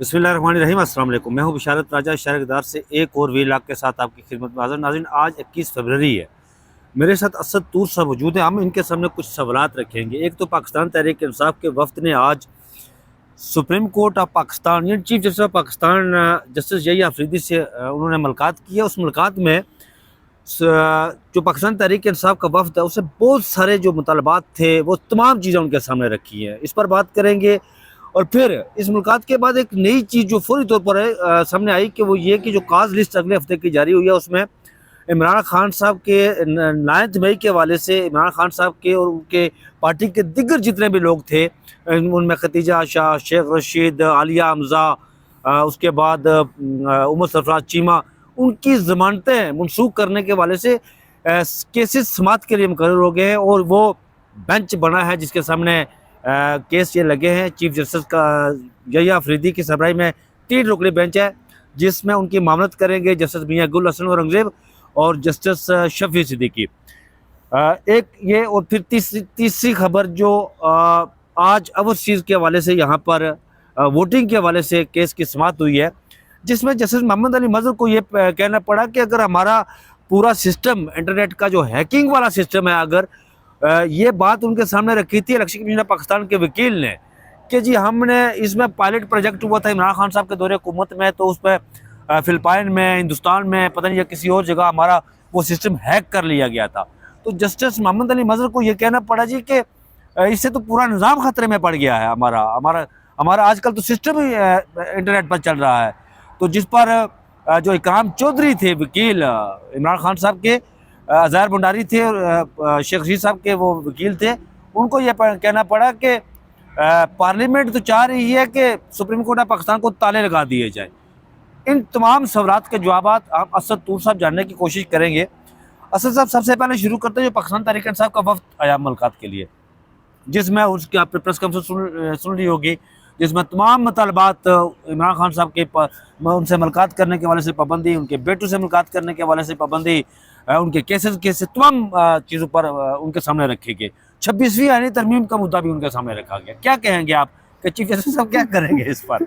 बिस्मिल्लाहिर्रहमानिर्रहीम। अस्सलाम वालेकुम। मैं हूं बिशारत राजा शहरदार से एक और वीलॉग के साथ आपकी खिदमत में हाज़िर। नाज़रीन, आज 21 फरवरी है। मेरे साथ असद तूर साहब मौजूद हैं। हम इनके सामने कुछ सवालात रखेंगे। एक तो पाकिस्तान तहरीक इंसाफ के वफ्द ने आज सुप्रीम कोर्ट ऑफ पाकिस्तान यानी chief justice of Pakistan justice यही आफरीदी से उन्होंने मुलाकात की है। उस मुलाकात में जो पाकिस्तान तहरीक इंसाफ का वफ्द है उसे बहुत सारे जो मुतालबात थे वो तमाम चीज़ें उनके सामने रखी हैं। इस पर बात करेंगे। और फिर इस मुलाकात के बाद एक नई चीज़ जो फौरी तौर पर सामने आई कि वो ये कि जो काज लिस्ट अगले हफ्ते की जारी हुई है उसमें इमरान खान साहब के 9 मई के हवाले से इमरान खान साहब के और उनके पार्टी के दिग्गर जितने भी लोग थे, उनमें खतीजा शाह, शेख रशीद, आलिया हमजा, उसके बाद उमर सरफराज चीमा, उनकी ज़मानतें मनसूख करने के हवाले से केसेस समाअत के लिए मुकर्रर हो गए हैं। और वो बेंच बना है जिसके सामने केस ये लगे हैं। चीफ जस्टिस का यहिया आफरीदी की सरबराही में 3 रुकनी बेंच है जिसमें उनकी मामलत करेंगे जस्टिस मियां गुल हसन औरंगजेब और जस्टिस शफी सिद्दीकी। एक ये और फिर तीसरी खबर जो आज ओवरसीज़ के हवाले से यहाँ पर वोटिंग के हवाले से केस की समाअत हुई है, जिसमें जस्टिस मोहम्मद अली मजहर को ये कहना पड़ा कि अगर हमारा पूरा सिस्टम इंटरनेट का जो हैकिंग वाला सिस्टम है, अगर ये बात उनके सामने रखी थी इलेक्शन कमीशन पाकिस्तान के वकील ने कि जी हमने इसमें पायलट प्रोजेक्ट हुआ था इमरान खान साहब के दौरे हुकूमत में, तो उस पर फिलिपाइन में, हिंदुस्तान में, पता नहीं या किसी और जगह हमारा वो सिस्टम हैक कर लिया गया था। तो जस्टिस मोहम्मद अली मजहर को ये कहना पड़ा जी कि इससे तो पूरा निज़ाम ख़तरे में पड़ गया है। हमारा हमारा हमारा आजकल तो सिस्टम ही इंटरनेट पर चल रहा है। तो जिस पर जो इकराम चौधरी थे वकील इमरान खान साहब के, अज़हर भंडारी थे और शेख रशीद साहब के वो वकील थे, उनको ये कहना पड़ा कि पार्लियामेंट तो चाह रही है कि सुप्रीम कोर्ट ऑफ पाकिस्तान को ताले लगा दिए जाए। इन तमाम सवालात के जवाब हम असद तूर साहब जानने की कोशिश करेंगे। असद साहब, सबसे पहले शुरू करते हैं जो पाकिस्तान तहरीक इंसाफ का वफ्द आया मुलाकात के लिए, जिसमें उसकी आपने प्रेस कॉन्फ्रेंस सुन ली होगी, जिसमें तमाम मुतालबात इमरान खान साहब के उनसे मुलाकात करने के हवाले से पाबंदी, उनके बेटों से मुलाकात करने के हवाले से पाबंदी, उनके केसेस तमाम चीज़ों पर उनके सामने रखे गए। 26वीं आईनी तरमीम का मुद्दा भी उनके सामने रखा गया। क्या कहेंगे आप कि चीफ जस्टिस साहब क्या करेंगे इस पर?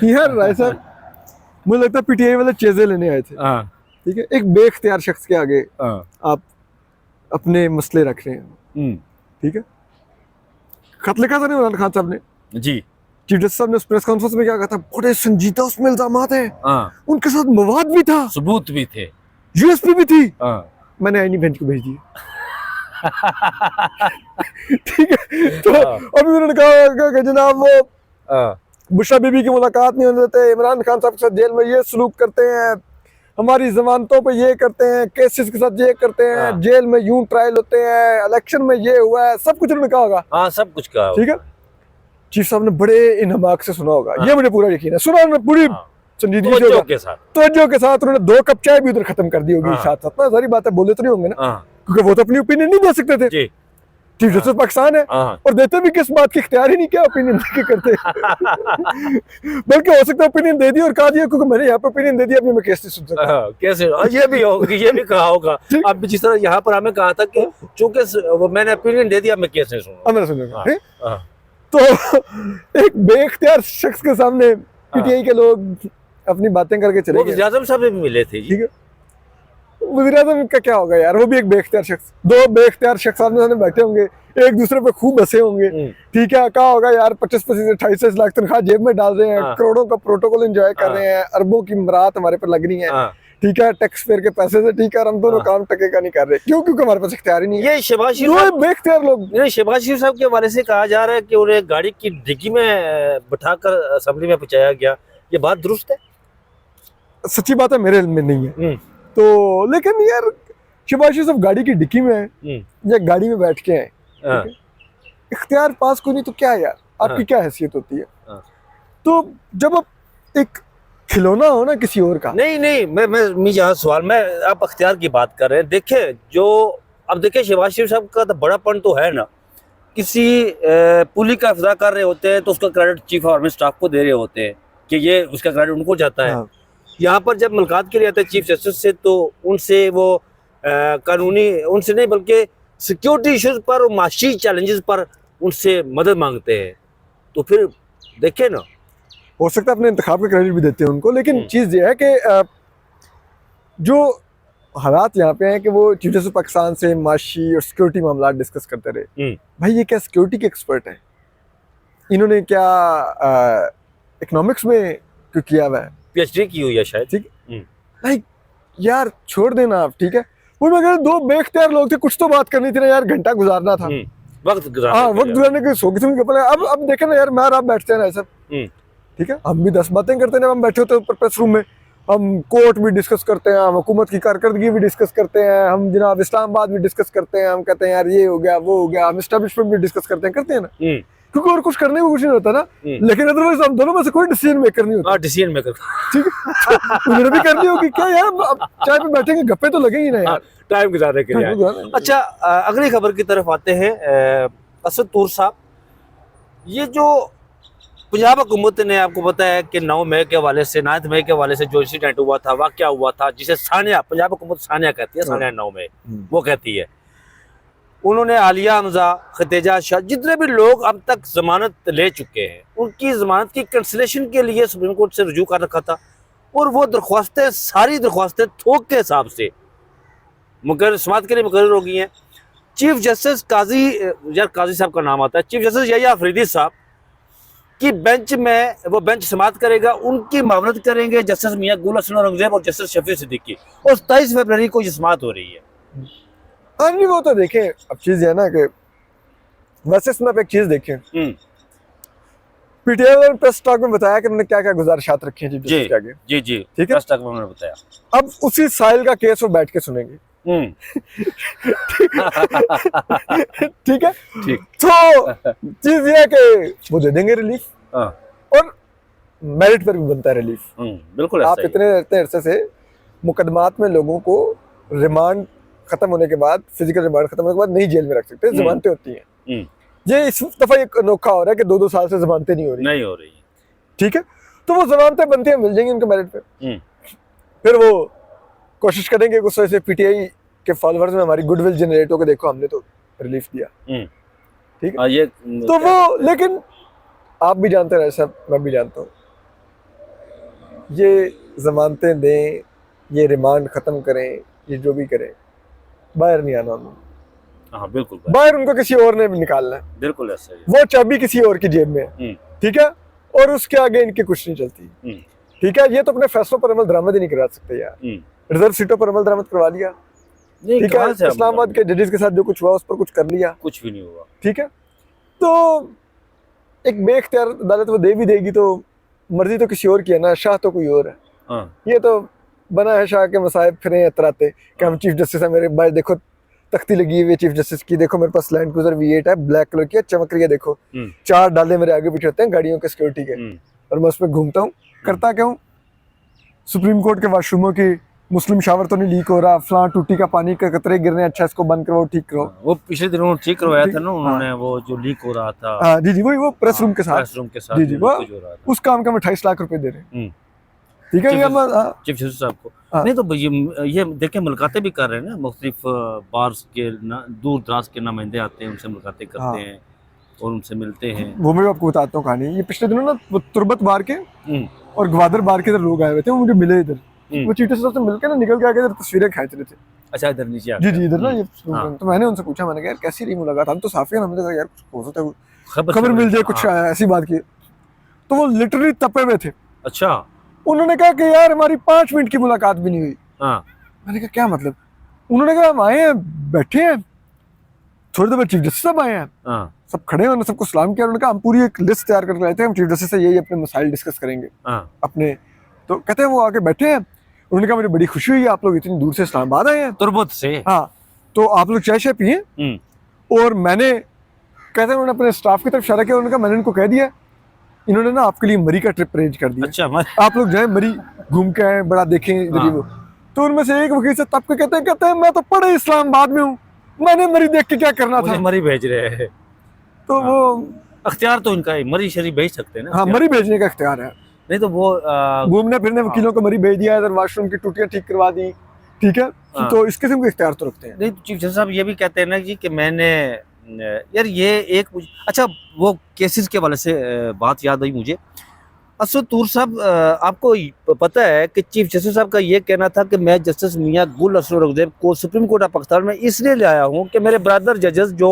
यार राय साहब, मुझे लगता है पीटीआई वाले चीजें लेने आए थे। ठीक है, एक बेख्तियार शख्स के आगे आप अपने मसले रख रहे हैं। ठीक है, खत लिखा था ना इमरान खान साहब ने जी, चीफ जस्टिस साहब ने उस प्रेस कॉन्फ्रेंस में क्या कहा था, बड़े संजीदा उसमें इल्जामात हैं, उनके साथ मवाद भी था, सबूत भी थे, यूएसपी भी थी। मैंने आईनी बेंच को भेज दिया। ठीक है, तो अभी उन्होंने कहा कि जनाब वो बुशरा बीबी की मुलाकात नहीं होने देते, इमरान खान साहब के साथ जेल में ये सलूक करते हैं, हमारी जमानतों पे ये करते हैं, केसेस के साथ ये करते हैं, जेल में यूं ट्रायल होते हैं, इलेक्शन में ये हुआ है, सब कुछ उन्होंने कहा होगा। हाँ, सब कुछ कहा। ठीक है, चीफ साहब ने बड़े इनहमाक से सुना होगा। ये मुझे पूरा यकीन है, सुना उन्होंने पूरी संजीदगी तवज्जो के साथ। उन्होंने 2 कप चाय भी उधर खत्म कर दी होगी साथ साथ। सारी बातें बोले तो नहीं होंगे ना, क्योंकि वो तो अपनी ओपिनियन नहीं दे सकते थे। चीफ जस्टिस पाकिस्तान है और देते भी किस बात की इख्तियार ही नहीं, क्या ओपिनियन देके करते। बल्कि हो सकता है ओपिनियन दे दी और कहा दिया क्योंकि मैंने यहाँ पे ओपिनियन दे दिया, अपनी मैं केस नहीं सुन सकता। कैसे ये भी होगा, ये भी कहा होगा। अब जिस तरह यहाँ पर हमें कहा था कि चूंकि मैंने ओपिनियन दे दिया, मैं केस नहीं सुनूंगा, मैं सुनूंगा। तो एक बेख्तियार शख्स के सामने पीटीआई के लोग अपनी बातें करके चले गए। वज़ीर आज़म साहब भी मिले थे। ठीक है, वज़ीर आज़म का क्या होगा यार, वो भी एक बेख्तियार शख्स। 2 बेख्तियार शख्स आमने सामने बैठे होंगे, एक दूसरे पे खूब हंसे होंगे। ठीक है, क्या होगा यार, 25-25 28 लाख तनख्वाह जेब में डाल रहे हैं, करोड़ों का प्रोटोकॉल एंजॉय कर रहे हैं, अरबों की रात हमारे पर लग रही है। ठीक है, टैक्स पेयर के पैसे से। ठीक है, हम दोनों काम टके का नहीं कर रहे, क्यों? क्योंकि हमारे पास इख्तियार ही नहीं है। ये शहबाज शरीफ बेख्तियार लोग, शहबाज शरीफ साहब के हवाले से कहा जा रहा है कि उन्हें गाड़ी की डिग्गी में बिठाकर असेंबली में पहुंचाया गया। ये बात दुरुस्त है? सच्ची बात है, मेरे इल्म में नहीं है। तो लेकिन यार शहबाज शरीफ साहब गाड़ी की डिक्की में है या गाड़ी में बैठ के हैं, इख्तियार पास को नहीं तो क्या यार, आपकी क्या हैसियत होती है? तो जब आप एक खिलौना हो ना किसी और का। नहीं, मैं यहाँ सवाल में आप अख्तियार की बात कर रहे हैं। देखे जो अब देखे शहबाज शरीफ साहब का तो बड़ापन तो है ना, किसी पुलिस का अफजा कर रहे होते हैं तो उसका credit chief of army staff को दे रहे होते हैं कि ये उसका क्रेडिट उनको जाता है। यहाँ पर जब मुलाकात के लिए आते हैं चीफ जस्टिस से, तो उनसे वो कानूनी उनसे नहीं बल्कि सिक्योरिटी इश्यूज पर और माशी चैलेंजेस पर उनसे मदद मांगते हैं। तो फिर देखे ना, हो सकता है अपने इंतखाब का क्रेडिट भी देते हैं उनको, लेकिन चीज़ ये है कि जो हालात यहाँ पे हैं कि वो चीफ जस्टिस पाकिस्तान से माशी और सिक्योरिटी मामला डिस्कस करते रहे। भाई ये क्या सिक्योरिटी के एक्सपर्ट हैं? इन्होंने क्या इकोनॉमिक्स में क्यों किया हुआ है? PhD की हुई है शायद। ठीक, लाइक यार छोड़ देना आप, ठीक है। वो मैं कह रहा हूं, दो बेख्तियार लोग थे, कुछ तो बात करनी थी ना यार, घंटा गुजारना था, वक्त गुजारने हाँ वक्त गुजारने की सो किस्म के पल। अब देखे ना यार, मैं और आप बैठते हैं ना ऐसा, ठीक है, हम भी 10 बातें करते हैं, हम बैठे होते हैं प्रेस रूम में, हम कोर्ट भी डिस्कस करते हैं, हम हुकूमत की कारकर्दगी भी डिस्कस करते हैं, हम जनाब इस्लामाबाद भी डिस्कस करते हैं, हम कहते हैं यार ये हो गया वो हो गया, हम एस्टेब्लिशमेंट भी डिस्कस करते हैं ना, क्योंकि और कुछ करने को कुछ नहीं होता ना। लेकिन अदरवाइज हम दोनों में से कोई डिसीजन मेकर नहीं होता। डिसीजन मेकर, ठीक है, उन्होंने भी करनी होगी क्या यार, अब चाय पे बैठेंगे, गप्पे तो लगेंगे ना यार, टाइम गुजारने के लिए। अच्छा, अगली खबर की तरफ आते हैं। असद तूर साहब, ये जो पंजाब हुकूमत ने, आपको पता है कि 9 मई के हवाले से, 9 मई के हवाले से जो इंसिडेंट हुआ था, वाकया हुआ था, जिसे सानिया, पंजाब हुकूमत सानिया कहती है, सानिया 9 मई वो कहती है, उन्होंने आलिया हमजा, खतेजा शाह, जितने भी लोग अब तक जमानत ले चुके हैं, उनकी जमानत की कैंसिलेशन के लिए सुप्रीम कोर्ट से रुजू कर रखा था, और वो दरख्वास्तें, सारी दरख्वास्तें थोक के हिसाब से मुकर्रर समात के लिए मुकर्रर हो गई हैं। चीफ जस्टिस काजी, यार काजी साहब का नाम आता है, चीफ जस्टिस यहिया अफरीदी साहब की बेंच में, वो बेंच समात करेगा, उनकी मामलत करेंगे जस्टिस मियां गुल हसन औरंगजेब और जस्टिस शफी सिद्दीकी, और 27 फरवरी को ये समात हो रही है। हाँ नहीं, वो तो देखें, अब चीज़ है ना कि वैसे इसमें आप एक चीज़ देखें, पीटीआई ने प्रेस टॉक में बताया कि उन्होंने क्या क्या गुजारिशात रखी हैं चीफ जस्टिस के आगे। जी जी, ठीक है, प्रेस टॉक में उन्होंने बताया। अब उसी साहिल का केस वो बैठ के सुनेंगे। ठीक है, ठीक। तो चीज ये है कि वो दे देंगे रिलीफ, और मेरिट पर भी बनता है रिलीफ। बिल्कुल, आप इतने अरसे से मुकदमात में लोगों को रिमांड खत्म होने के बाद, फिजिकल रिमांड खत्म होने के बाद नहीं जेल में रख सकते, जमानतें होती हैं। ये इस दफा एक अनोखा हो रहा है कि 2-2 साल से जमानतें नहीं हो रही, ठीक है, तो वो जमानतें बनती हैं, मिल जाएंगी उनके मेरिट पे। फिर वो कोशिश करेंगे उस वजह से पीटीआई के फॉलोअर्स में हमारी गुडविल जनरेट हो के देखो हमने तो रिलीफ दिया, ठीक है। ये तो वो, लेकिन आप भी जानते हैं साहब, मैं भी जानता हूँ, ये जमानतें दें, ये रिमांड खत्म करें, ये जो भी करें, बाहर नहीं आना उन्होंने। हाँ बिल्कुल, बाहर उनको किसी और ने भी निकालना है, बिल्कुल ऐसा ही। वो चाबी किसी और की जेब में है, ठीक है, और उसके आगे इनकी कुछ नहीं चलती, ठीक है। ये तो अपने फैसलों पर अमल दरामद ही नहीं करा सकते यार, रिजर्व सीटों पर अमल दरामद करवा लिया, ठीक है, इस्लामाबाद के जजेस के साथ जो कुछ हुआ उस पर कुछ कर लिया, कुछ भी नहीं हुआ, ठीक है। तो एक बेख्तियार अदालत वो दे भी देगी तो मर्जी तो किसी और की है ना, शाह तो कोई और है। ये तो बना है शाह के मसाहिब फिरे इतराते कि हम चीफ जस्टिस है, मेरे भाई देखो तख्ती लगी हुई है चीफ जस्टिस की, देखो मेरे पास लैंड क्रूजर V8 है, ब्लैक कलर की है, चमक रही है, देखो 4 डाले मेरे आगे पीछे होते हैं गाड़ियों के सिक्योरिटी के, और मैं उस पर घूमता हूँ, करता क्या हूँ, सुप्रीम कोर्ट के वाशरूमों की मुस्लिम शावर तो नहीं लीक हो रहा, फलां टूटी का पानी के कतरे गिरने, अच्छा इसको बंद करो, ठीक करो। वो पिछले दिनों ठीक करवाया था ना उन्होंने, वो जो लीक हो रहा था। हाँ जी जी, वही वो प्रेस रूम के साथ जी जी, वो उस काम का 28 लाख रुपए दे रहे हैं, ठीक है, चीफ जस्टिस साहब को। नहीं तो ये देखें, मुलाकातें भी कर रहे हैं ना, मुख्तलिफ बार्स के दूर दराज के नुमाइंदे आते हैं, उनसे मुलाकातें करते हैं और उनसे मिलते हैं। वो मैं आपको बताता हूँ कहानी, ये पिछले दिनों ना वो तुर्बत बार के और ग्वादर बार के इधर लोग आए हुए थे, वो मुझे मिले इधर, वो चीफ जस्टिस से मिलकर ना निकल के आके इधर तस्वीरें खींच रहे थे। अच्छा, इधर नीचे जी जी, इधर ना ये, तो मैंने उनसे पूछा, मैंने कहा यार कैसी रही मुलाकात, हम तो साफी हैं, हमने कहा यार कुछ हो सकता है खबर मिल जाए, कुछ ऐसी बात की। तो वो लिटरली तपे हुए थे। अच्छा, उन्होंने कहा कि यार हमारी 5 मिनट की मुलाकात भी नहीं हुई। मैंने कहा क्या मतलब? उन्होंने कहा हम आए हैं, बैठे हैं, थोड़ी देर बाद चीफ जस्टिस साहब आए हैं, सब खड़े हैं, उन्होंने सबको सलाम किया, उन्होंने कहा हम पूरी एक लिस्ट तैयार करके लाए थे, हम चीफ जस्टिस से यही अपने मसाइल डिस्कस करेंगे अपने। तो कहते हैं वो आके बैठे हैं, उन्होंने कहा मुझे बड़ी खुशी हुई, आप लोग इतनी दूर से इस्लामाबाद आए हैं, तुर्बत से, हाँ, तो आप लोग चाय शाय पिए। और मैंने, कहते हैं उन्होंने अपने स्टाफ की तरफ इशारा किया, उन्होंने कहा मैंने इनको कह दिया, इन्होंने ना आपके लिए मरी का ट्रिप अरेंज कर दिया। अच्छा, आप लोग जाए मरी घूम के आए, बड़ा देखें इधर ही वो। तो उनमें से एक वकील से तब के कहते हैं मैं तो पढ़े इस्लामाबाद में हूँ, मैंने मरी देख के क्या करना था, मरी भेज रहे हैं। तो वो अख्तियार तो इनका है, मरी शरी भेज सकते हैं ना, हाँ, मरी भेजने का अख्तियार है, नहीं तो वो घूमने फिरने वकीलों को मरी भेज दिया, इधर वॉशरूम की टूटियां ठीक करवा दी, ठीक है। तो इस किस्म के इख्तियार तो रखते हैं। नहीं तो चीफ जस्टिस साहब ये भी कहते हैं ना जी कि मैंने, यार ये एक, अच्छा वो केसेस के वाले से बात याद आई मुझे, असद तूर साहब, आपको पता है कि चीफ जस्टिस साहब का ये कहना था कि मैं जस्टिस मियां गुल अशरफ रंगज़ेब को सुप्रीम कोर्ट ऑफ पाकिस्तान में इसलिए ले आया हूं कि मेरे ब्रदर जजेस जो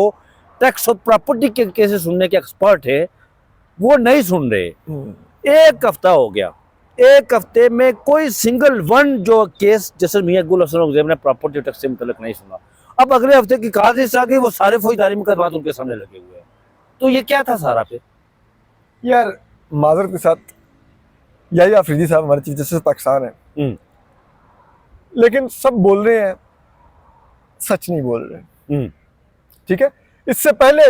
टैक्स और प्रॉपर्टी के केसेस सुनने के एक्सपर्ट है वो नहीं सुन रहे। एक हफ्ता हो गया, एक हफ्ते में कोई सिंगल वन जो केस जस्टिस मियां गुल अशरफ रंगज़ेब ने प्रॉपर्टी टैक्स से मुतल्लिक नहीं सुना। अब अगले हफ्ते की काजिश आ गई, वो सारे फौजदारी मुकदमात उनके सामने लगे हुए हैं। तो ये क्या था सारा पे? यार माजरत के साथ यही आफरीदी साहब हमारे चीफ जस्टिस पाकिस्तान है, लेकिन सब बोल रहे हैं, सच नहीं बोल रहे। ठीक है, इससे पहले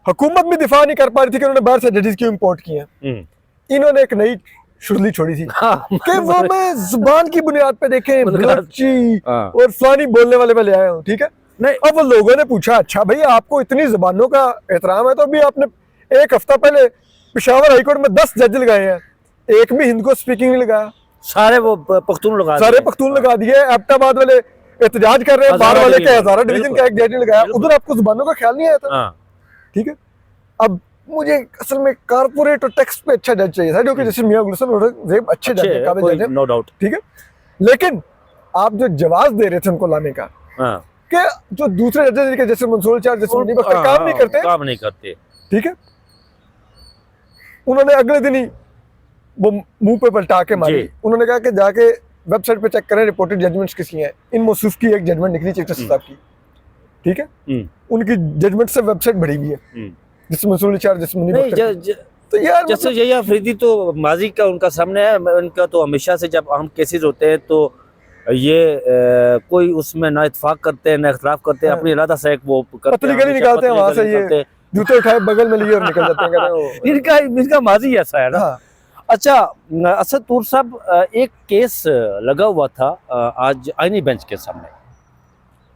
हुकूमत भी दिफा नहीं कर पा रही थी कि उन्होंने बाहर से जजेस क्यों इंपोर्ट किए हैं। इन्होंने एक नई शुरली छोड़ी थी कि वो मैं जुबान की बुनियाद पे देखे बलोची और फलानी बोलने वाले में ले आया हूँ। ठीक है, नहीं अब वो लोगों ने पूछा अच्छा भाई आपको इतनी जुबानों का एहतराम है तो अभी आपने एक हफ्ता पहले पेशावर हाईकोर्ट में 10 जज लगाए हैं, एक भी हिंद को स्पीकिंग नहीं लगाया, सारे वो पख्तून लगा दिए। एबटाबाद वाले एहतजाज कर रहे हैं, बाहर वाले के हजारा डिवीजन का एक जज नहीं लगाया, उधर आपको जुबानों का ख्याल नहीं आया था। ठीक है, अब मुझे असल में कारपोरेट और टैक्स पे अच्छा जज चाहिए था, जो कि जैसे मियां गुल अशरफ रंगज़ेब अच्छे जज हैं, काबिल जज हैं, नो डाउट। ठीक है, लेकिन आप जो जवाब दे रहे थे उनको लाने का कि जो दूसरे जजेस के जैसे मंसूर चार जैसे काम नहीं करते। ठीक है, उन्होंने अगले दिन ही वो मुंह पे पलटा के मारी। उन्होंने कहा कि जाके वेबसाइट पे चेक करें रिपोर्टेड जजमेंट्स किसकी हैं। इन मौसूफ की एक जजमेंट निकली चीफ जस्टिस साहब की। ठीक है, उनकी जजमेंट से वेबसाइट बढ़ी हुई है जिसमें मंसूर चार जैसे तो यार जैसे यही अफरीदी तो माजी का उनका सामने है। उनका तो हमेशा से जब अहम केसेस होते हैं तो ये कोई उसमें ना इत्तेफाक करते हैं ना इख्तलाफ करते हैं, अपनी अलग से एक वो पतली गली निकालते हैं, वहां से ये जूते उठाए बगल में लिए और निकल जाते हैं। इनका माजी ऐसा है ना। अच्छा असद तूर साहब, एक केस लगा हुआ था आज आईनी बेंच के सामने,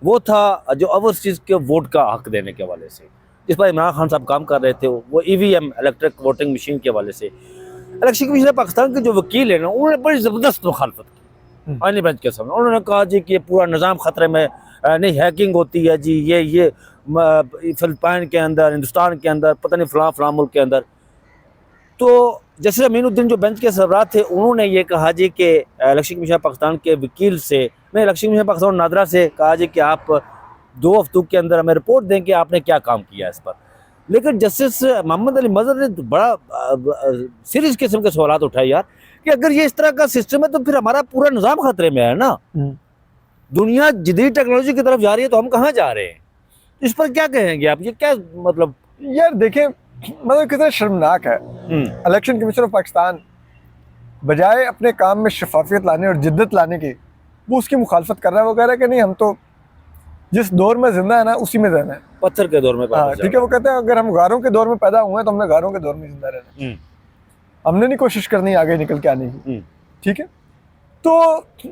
वो था जो ओवरसीज के वोट का हक देने के हवाले से, जिस पर इमरान खान साहब काम कर रहे थे। वो EVM इलेक्ट्रिक वोटिंग मशीन के हवाले से इलेक्शन कमीशन पाकिस्तान के जो वकील है ना, उन्होंने बड़ी ज़बरदस्त मुखालफत की आईनी बेंच के सामने। उन्होंने कहा जी कि ये पूरा निज़ाम ख़तरे में, नहीं हैकिंग होती है जी, ये फिलिपाइन के अंदर, हिंदुस्तान के अंदर, पता नहीं फलां मुल्क के अंदर। तो जैसे अमीनुद्दीन जो बेंच के सरबराह थे, उन्होंने ये कहा जी कि इलेक्शन कमीशन पाकिस्तान के वकील से, नहीं इलेक्शन कमीशन पाकिस्तान नादरा से कहा जी कि आप 2 हफ्तों के अंदर हमें रिपोर्ट दें कि आपने क्या काम किया इस पर। लेकिन जस्टिस मोहम्मद अली मजहर ने बड़ा सीरियस किस्म के सवाल उठाए यार, कि अगर ये इस तरह का सिस्टम है तो फिर हमारा पूरा निज़ाम खतरे में है ना। दुनिया जदीद टेक्नोलॉजी की तरफ जा रही है तो हम कहाँ जा रहे हैं? इस पर क्या कहेंगे आप? ये क्या मतलब? यार देखें, मतलब कितना शर्मनाक है। इलेक्शन कमीशन ऑफ पाकिस्तान बजाय अपने काम में शफाफियत लाने और जिद्दत लाने की, वो उसकी मुखालफत कर रहा है। वो कह रहा है कि नहीं, हम तो जिस दौर में जिंदा है ना उसी में रहना है, पत्थर के दौर में। ठीक है, वो कहते हैं अगर हम गारों के दौर में पैदा हुए हैं तो हमने गारों के दौर में जिंदा रहना है, हमने नहीं कोशिश करनी आगे निकल के आने की। ठीक है, तो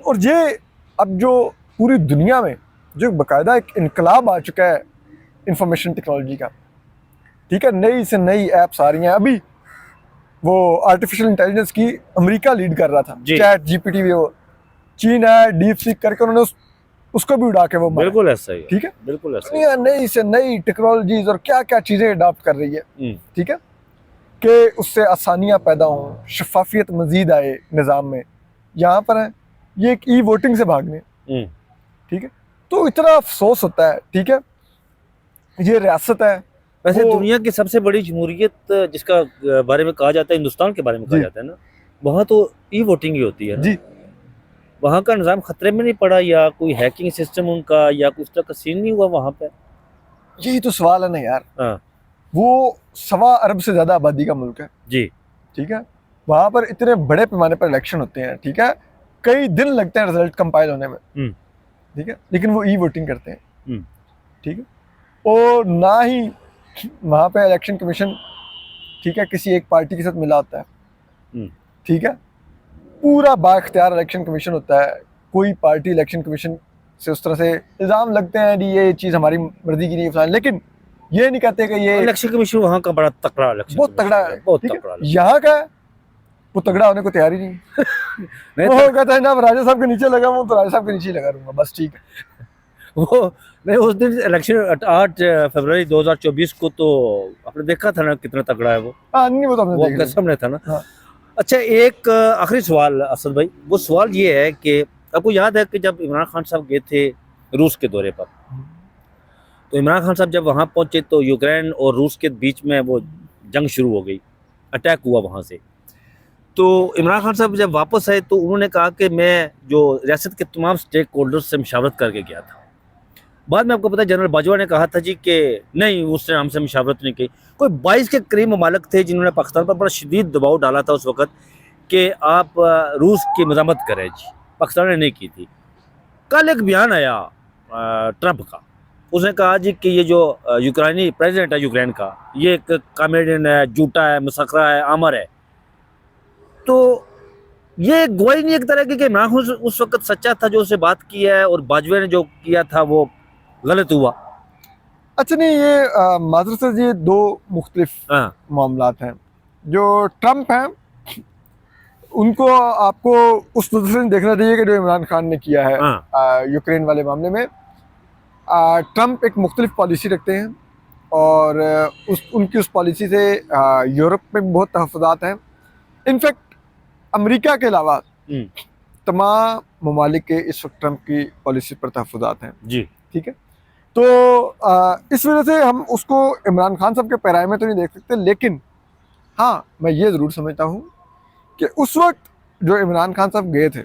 और ये अब जो पूरी दुनिया में जो बाकायदा एक इनकलाब आ चुका है इंफॉर्मेशन टेक्नोलॉजी का। ठीक है, नई से नई ऐप्स आ रही हैं। अभी वो आर्टिफिशियल इंटेलिजेंस की अमेरिका लीड कर रहा था, चैट GPT भी, वो चीन है डीप सीक करके उन्होंने उसको भी उड़ा के वो मारा। बिल्कुल ऐसा ही। ठीक है, बिल्कुल ऐसा ही। नई से नई टेक्नोलॉजीज और क्या क्या चीजें अडॉप्ट कर रही है। ठीक है, कि उससे आसानियां पैदा हों, शफाफियत मजीद आए निज़ाम में। यहाँ पर है ये एक वोटिंग से भागने। ठीक है, तो इतना अफसोस होता है। ठीक है, ये रियासत है, वैसे दुनिया की सबसे बड़ी जमहूरियत जिसका बारे में कहा जाता है, हिंदुस्तान के बारे में कहा जाता है ना, वहाँ तो वोटिंग ही होती है जी। वहाँ का निज़ाम खतरे में नहीं पड़ा, या कोई हैकिंग सिस्टम उनका या कुछ तरह का सीन नहीं हुआ वहाँ पे? यही तो सवाल है ना यार। वो 1.25 अरब से ज्यादा आबादी का मुल्क है जी। ठीक है, वहाँ पर इतने बड़े पैमाने पर इलेक्शन होते हैं। ठीक है, कई दिन लगते हैं रिजल्ट कंपाइल होने में। ठीक है, लेकिन वो वोटिंग करते हैं। ठीक है, और ना ही वहाँ पे इलेक्शन कमीशन, ठीक है, किसी एक पार्टी के साथ मिला होता है। ठीक है, पूरा बाख्तियार इलेक्शन कमीशन होता है। कोई पार्टी इलेक्शन कमीशन से उस तरह से इल्ज़ाम लगते हैं कि ये चीज़ हमारी मर्जी की नहीं, लेकिन ये नहीं कहते कि ये इलेक्शन कमीशन वहाँ का बड़ा तगड़ा इलेक्शन, बहुत तगड़ा है, बहुत तगड़ा। यहाँ का वो तगड़ा होने को तैयार ही नहीं। वो कहता है ना राजा साहब के नीचे लगा हूँ तो राजा साहब के नीचे लगा रहूंगा बस। ठीक है, वो नहीं, उस दिन इलेक्शन 8 फरवरी 2024 को तो आपने देखा था ना कितना तगड़ा है वो हाँ नहीं वो तो हमने आपके देखा। सामने था ना। हाँ। अच्छा, एक आखिरी सवाल असद भाई, वो सवाल ये है कि आपको याद है कि जब इमरान खान साहब गए थे रूस के दौरे पर, तो इमरान खान साहब जब वहाँ पहुंचे तो यूक्रेन और रूस के बीच में वो जंग शुरू हो गई, अटैक हुआ वहाँ से। तो इमरान खान साहब जब वापस आए तो उन्होंने कहा कि मैं जो रियासत के तमाम स्टेक होल्डर्स से मशावरत करके गया था। बाद में आपको पता है जनरल बाजवा ने कहा था जी कि नहीं, उसने हमसे मशावरत नहीं की। कोई 22 के करीब ममालिक थे जिन्होंने पाकिस्तान पर बड़ा शदीद दबाव डाला था उस वक्त कि आप रूस की मज़ामत करें जी, पाकिस्तान ने नहीं की थी। कल एक बयान आया ट्रंप का, उसने कहा जी कि ये जो यूक्रेनी प्रेसिडेंट है यूक्रेन का, ये एक कॉमेडियन है, झूठा है, मसखरा है, आमर है। तो ये गवाही नहीं एक तरह की कि इमरान खान उस वक्त सच्चा था जो उससे बात की है, और बाजवा ने जो किया था वो गलत हुआ। अच्छा नहीं, ये माजरत से ये दो मुख्तलिफ हाँ मामलात हैं। जो ट्रंप हैं उनको आपको उस नज़र से देखना चाहिए कि जो इमरान खान ने किया है हाँ यूक्रेन वाले मामले में। ट्रंप एक मुख्तलिफ पॉलिसी रखते हैं और उनकी उस पॉलिसी से यूरोप में भी बहुत तहफ़्फ़ुज़ात हैं। इनफैक्ट अमेरिका के अलावा तमाम ममालिक के इस वक्त ट्रंप की पॉलिसी पर तहफ़्फ़ुज़ात हैं जी। ठीक है। तो इस वजह से हम उसको इमरान खान साहब के पैराए में तो नहीं देख सकते, लेकिन हाँ मैं ये ज़रूर समझता हूँ कि उस वक्त जो इमरान खान साहब गए थे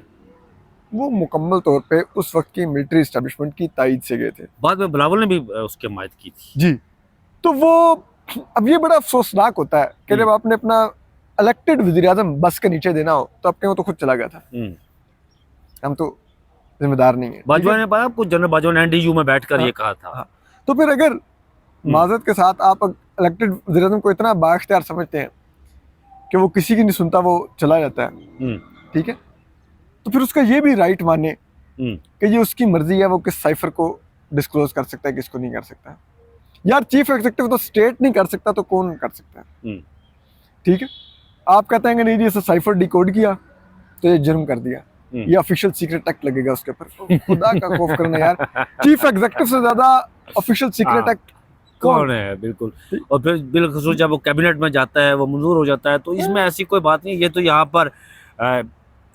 वो मुकम्मल तौर पे उस वक्त की मिलिट्री इस्टेब्लिशमेंट की तायद से गए थे। बाद में बिलावल ने भी उसकी हमायत की थी जी। तो वो अब ये बड़ा अफसोसनाक होता है कि जब आपने अपना इलेक्टेड वज़ीर-ए-आज़म बस के नीचे देना हो तो आपके वो तो खुद चला गया था, हम तो जिम्मेदार नहीं है। बाजवा ने बताया आपको, जनरल बाजवा ने एनडीयू में बैठकर ये कहा था। तो फिर अगर माजरत के साथ आप इलेक्टेड वज़ीर-ए-आज़म को इतना बाइख्तियार समझते हैं कि वो किसी की नहीं सुनता, वो चला जाता है, ठीक है, तो फिर उसका ये भी राइट माने कि ये उसकी मर्जी है, वो किस साइफर को डिस्क्लोज कर सकता है, किसको नहीं कर सकता। यार चीफ एग्जीक्यूटिव तो स्टेट नहीं कर सकता तो कौन कर सकता है, ठीक है। आप कहते हैं कि नहीं जी इसे साइफर डिकोड किया तो ये जुर्म कर दिया, ये ऑफिशियल सीक्रेट एक्ट लगेगा उसके ऊपर। खुदा का खौफ करना यार, चीफ एग्जीक्यूटिव से ज्यादा ऑफिशियल सीक्रेट एक्ट कौन है। बिल्कुल। और फिर बिलखसूस जब वो कैबिनेट में जाता है, वो मंजूर हो जाता है, तो इसमें ऐसी कोई बात नहीं। ये तो यहाँ पर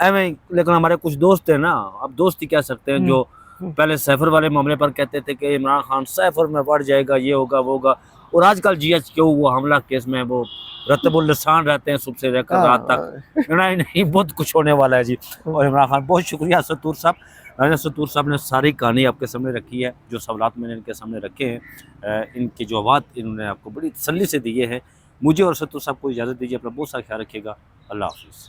लेकिन हमारे कुछ दोस्त हैं ना, अब दोस्त ही कह सकते हैं, जो पहले सैफर वाले मामले पर कहते थे कि इमरान खान सैफर में बढ़ जाएगा, ये होगा वो होगा, और आजकल GHQ वो हमला केस में वो रतबुल लिसान रहते हैं सुबह से लेकर रात तक। नहीं नहीं, बहुत कुछ होने वाला है जी। और इमरान खान, बहुत शुक्रिया सतूर साहब। सतूर साहब ने सारी कहानी आपके सामने रखी है, जो सवालात मैंने इनके सामने रखे हैं, इनके जवाब इन्होंने आपको बड़ी तसल्ली से दिए हैं। मुझे और सतूर साहब को इजाज़त दीजिए, अपना बहुत सा ख्याल रखिएगा। अल्लाह हाफिज़।